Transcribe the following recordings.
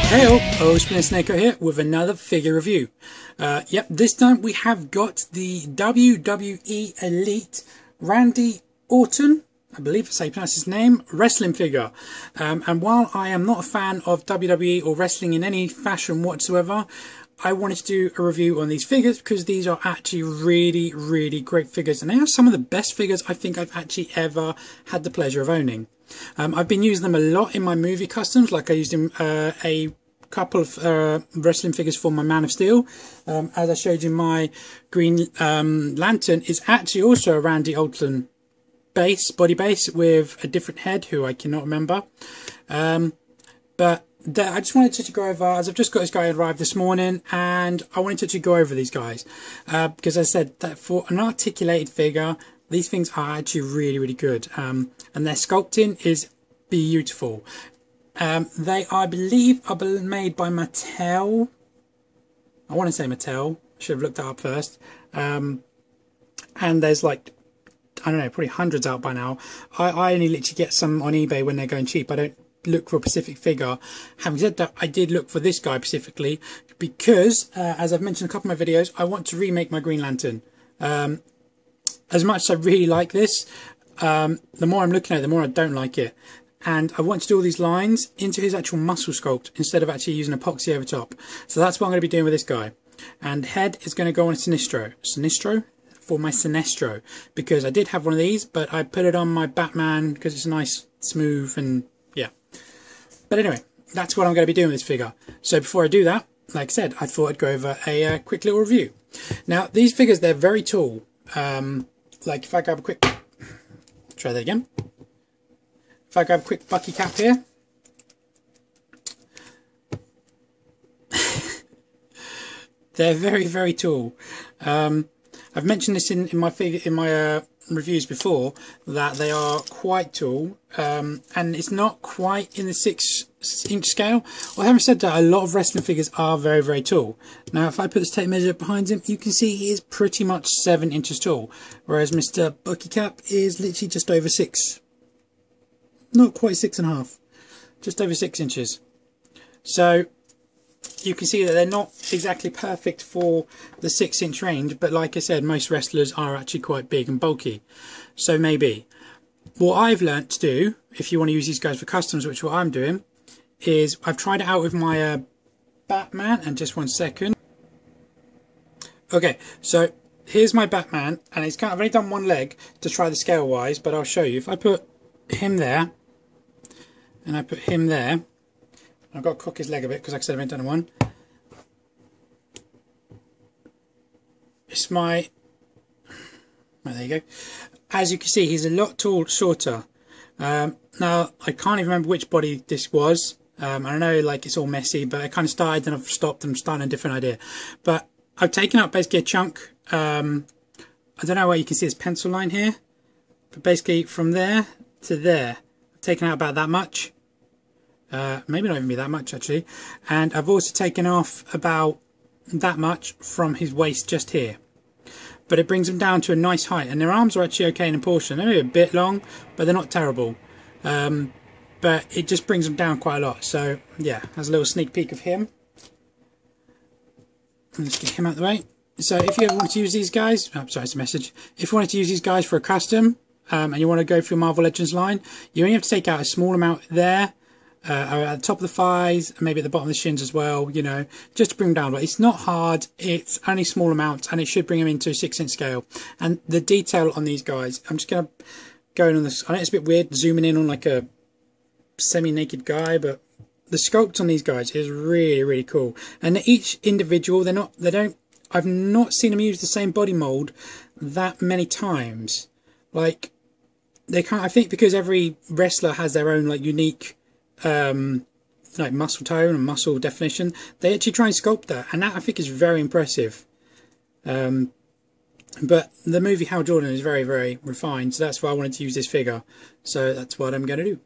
Heyo, Spinner Snako here with another figure review. Yep, this time we have got the WWE Elite Randy Orton, I believe that's how you pronounce his name, wrestling figure. And while I am not a fan of WWE or wrestling in any fashion whatsoever, I wanted to do a review on these figures because these are actually really great figures, and they are some of the best figures I think I've actually ever had the pleasure of owning. I've been using them a lot in my movie customs, like I used a couple of wrestling figures for my Man of Steel. As I showed you, my Green Lantern is actually also a Randy Orton body base with a different head who I cannot remember. But I just wanted to go over, as I've just got this guy arrived this morning, and I wanted to go over these guys because I said that for an articulated figure, these things are actually really good, and their sculpting is beautiful. They, I believe, are made by Mattel. I want to say Mattel. Should have looked that up first. And there's like, I don't know, probably hundreds out by now. I only literally get some on eBay when they're going cheap. I don't look for a specific figure. Having said that, I did look for this guy specifically because, as I've mentioned in a couple of my videos, I want to remake my Green Lantern. As much as I really like this, the more I'm looking at it, the more I don't like it. And I want to do all these lines into his actual muscle sculpt instead of actually using epoxy over top. So that's what I'm going to be doing with this guy. And head is going to go on a Sinestro for my Sinestro, because I did have one of these, but I put it on my Batman because it's nice, smooth, and yeah. But anyway, that's what I'm going to be doing with this figure. So before I do that, like I said, I thought I'd go over a quick little review. Now, these figures, they're very tall. Like if I grab a quick, try that again. If I grab a quick bucky cap here, they're very tall. I've mentioned this in my reviews before, that they are quite tall, and it's not quite in the 6-inch scale. Well, having said that, a lot of wrestling figures are very tall. Now, if I put this tape measure behind him, you can see he is pretty much 7 inches tall, whereas Mr. Bucky Cap is literally just over 6. Not quite 6.5, just over 6 inches. So you can see that they're not exactly perfect for the 6-inch range, but like I said, most wrestlers are actually quite big and bulky. So maybe. What I've learnt to do, if you want to use these guys for customs, which is what I'm doing, is I've tried it out with my Batman, and just one second. Okay, so here's my Batman, and it's kind of, I've only done one leg to try the scale wise, but I'll show you. If I put him there, and I put him there, I've got to cock his leg a bit because like I said, I've only done one. It's my, well, there you go. As you can see, he's a lot shorter. Now, I can't even remember which body this was. I know, like, it's all messy, but I kind of started and I've stopped and I'm starting a different idea. But I've taken out basically a chunk. I don't know where you can see his pencil line here, but basically from there to there, I've taken out about that much. Maybe not even be that much actually. And I've also taken off about that much from his waist just here. But it brings him down to a nice height, and their arms are actually okay in proportion. They're maybe a bit long, but they're not terrible. But it just brings them down quite a lot. So yeah, there's a little sneak peek of him. Let's get him out of the way. So if you ever want to use these guys, oh, sorry, it's a message. If you wanted to use these guys for a custom, and you want to go through Marvel Legends line, you only have to take out a small amount there, at the top of the thighs, and maybe at the bottom of the shins as well, you know, just to bring them down. But it's not hard, it's only small amounts, and it should bring them into a 6-inch scale. And the detail on these guys, I'm just going to go in on this. I know it's a bit weird zooming in on like a semi-naked guy, but the sculpt on these guys is really cool. And each individual, I've not seen them use the same body mold that many times. Like, they can't, I think because every wrestler has their own like unique like muscle tone and muscle definition, they actually try and sculpt that, and that I think is very impressive. But the movie Hal Jordan is very refined, so that's why I wanted to use this figure. So that's what I'm going to do.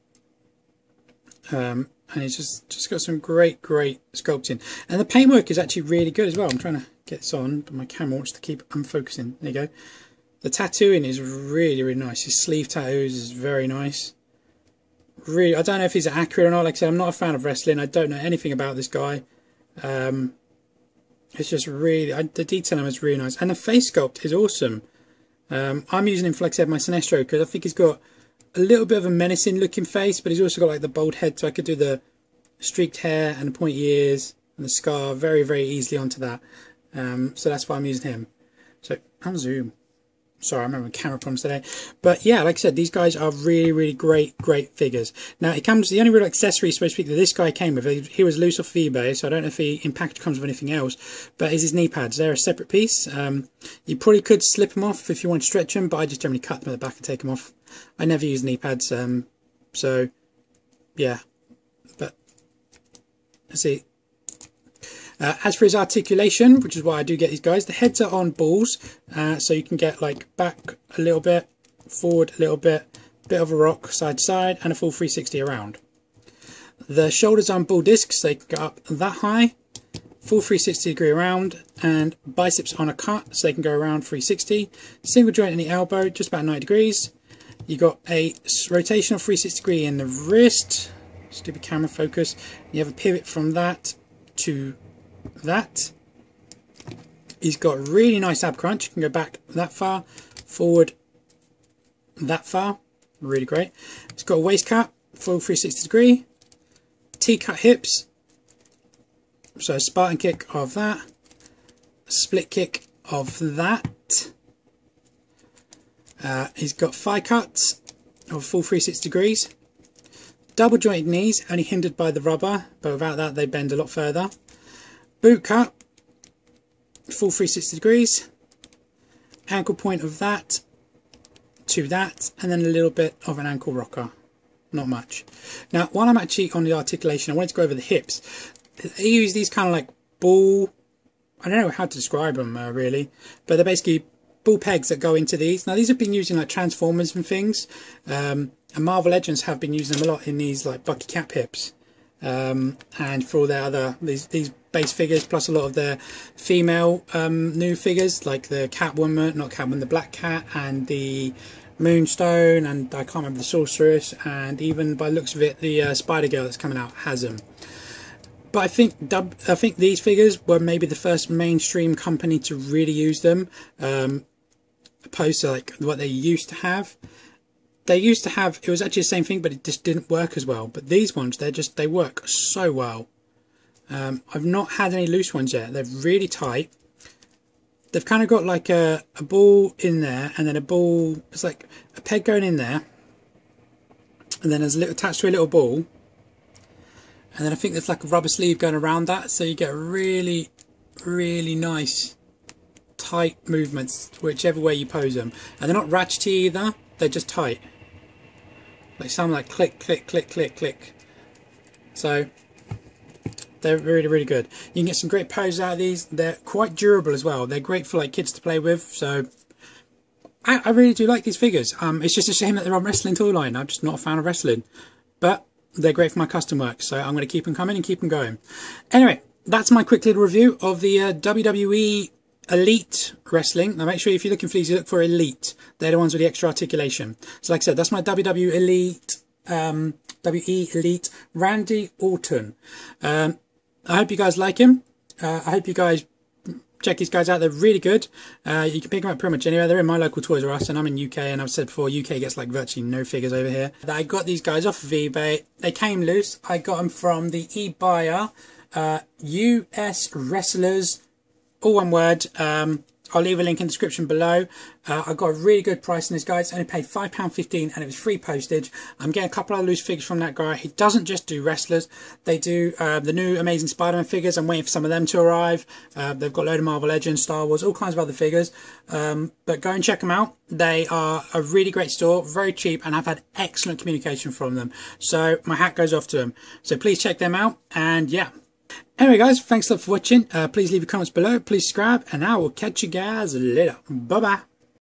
And it's just got some great sculpting, and the paintwork is actually really good as well. I'm trying to get this on, but my camera wants to keep unfocusing. There you go. The tattooing is really nice. His sleeve tattoos is very nice. really, I don't know if he's accurate or not. Like I said, I'm not a fan of wrestling. I don't know anything about this guy. It's just really, the detail on him is really nice. And the face sculpt is awesome. I'm using him for, like I said, my Sinestro, because I think he's got a little bit of a menacing looking face, but he's also got like the bald head, so I could do the streaked hair and the pointy ears and the scar very, very easily onto that. So that's why I'm using him. So I'll zoom. Sorry, I'm having camera problems today. But yeah, like I said, these guys are really, really great figures. Now, it comes, the only real accessory, so to speak, that this guy came with, he was loose off eBay, so I don't know if he in package comes with anything else, but is his knee pads. They're a separate piece. You probably could slip them off if you want to stretch them, but I just generally cut them at the back and take them off. I never use knee pads, so yeah. But let's see. As for his articulation, which is why I do get these guys, the heads are on balls, so you can get like back a little bit, forward a little bit of a rock side to side, and a full 360 around. The shoulders are on ball discs, so they can go up that high, full 360 degree around, and biceps on a cut, so they can go around 360. Single joint in the elbow, just about 90 degrees. You got a rotational 360 degree in the wrist, stupid camera focus. You have a pivot from that to that. He's got a really nice ab crunch. You can go back that far, forward that far, really great. It's got a waist cut, full 360 degree, T-cut hips, so a Spartan kick of that, split kick of that. He's got thigh cuts of full 360 degrees, double jointed knees, only hindered by the rubber, but without that they bend a lot further. Boot cut, full 360 degrees, ankle point of that to that, and then a little bit of an ankle rocker, not much. Now, while I'm actually on the articulation, I wanted to go over the hips. They use these kind of like ball, I don't know how to describe them really, but they're basically ball pegs that go into these. Now, these have been using like Transformers and things, and Marvel Legends have been using them a lot in these like Bucky Cap hips. And for all their other these base figures, plus a lot of their female new figures like the Catwoman, not Catwoman, the Black Cat and the Moonstone, and I can't remember the Sorceress, and even by the looks of it the Spider Girl that's coming out has them. But I think these figures were maybe the first mainstream company to really use them, opposed to like what they used to have. They used to have, it was actually the same thing, but it just didn't work as well. But these ones, they work so well. I've not had any loose ones yet. They're really tight. They've kind of got like a ball in there, and then a ball, it's like a peg going in there, and then there's a little attached to a little ball, and then I think there's like a rubber sleeve going around that, so you get really, really nice tight movements whichever way you pose them. And they're not ratchety either, they're just tight. They sound like click, click, click, click, click. So they're really, really good. You can get some great poses out of these. They're quite durable as well. They're great for like kids to play with. So I really do like these figures. It's just a shame that they're on Wrestling Toy Line. I'm just not a fan of wrestling, but they're great for my custom work. So I'm going to keep them coming and keep them going. Anyway, that's my quick little review of the WWE Elite Wrestling. Now make sure if you're looking for these, you look for Elite. They're the ones with the extra articulation. So like I said, that's my WWE Elite, WE Elite Randy Orton. I hope you guys like him. I hope you guys check these guys out. They're really good. You can pick them up pretty much anywhere. They're in my local Toys R Us, and I'm in UK, and I've said before, UK gets like virtually no figures over here. I got these guys off of eBay. They came loose. I got them from the eBuyer, US Wrestlers, all one word. I'll leave a link in the description below. I got a really good price on this guy. It's only paid £5.15 and it was free postage. I'm getting a couple of loose figures from that guy. He doesn't just do wrestlers. They do the new Amazing Spider-Man figures. I'm waiting for some of them to arrive. They've got a load of Marvel Legends, Star Wars, all kinds of other figures. But go and check them out. They are a really great store, very cheap, and I've had excellent communication from them. So my hat goes off to them. So please check them out. And yeah. Anyway guys, thanks a lot for watching. Please leave your comments below, please subscribe, and I will catch you guys later. Bye bye.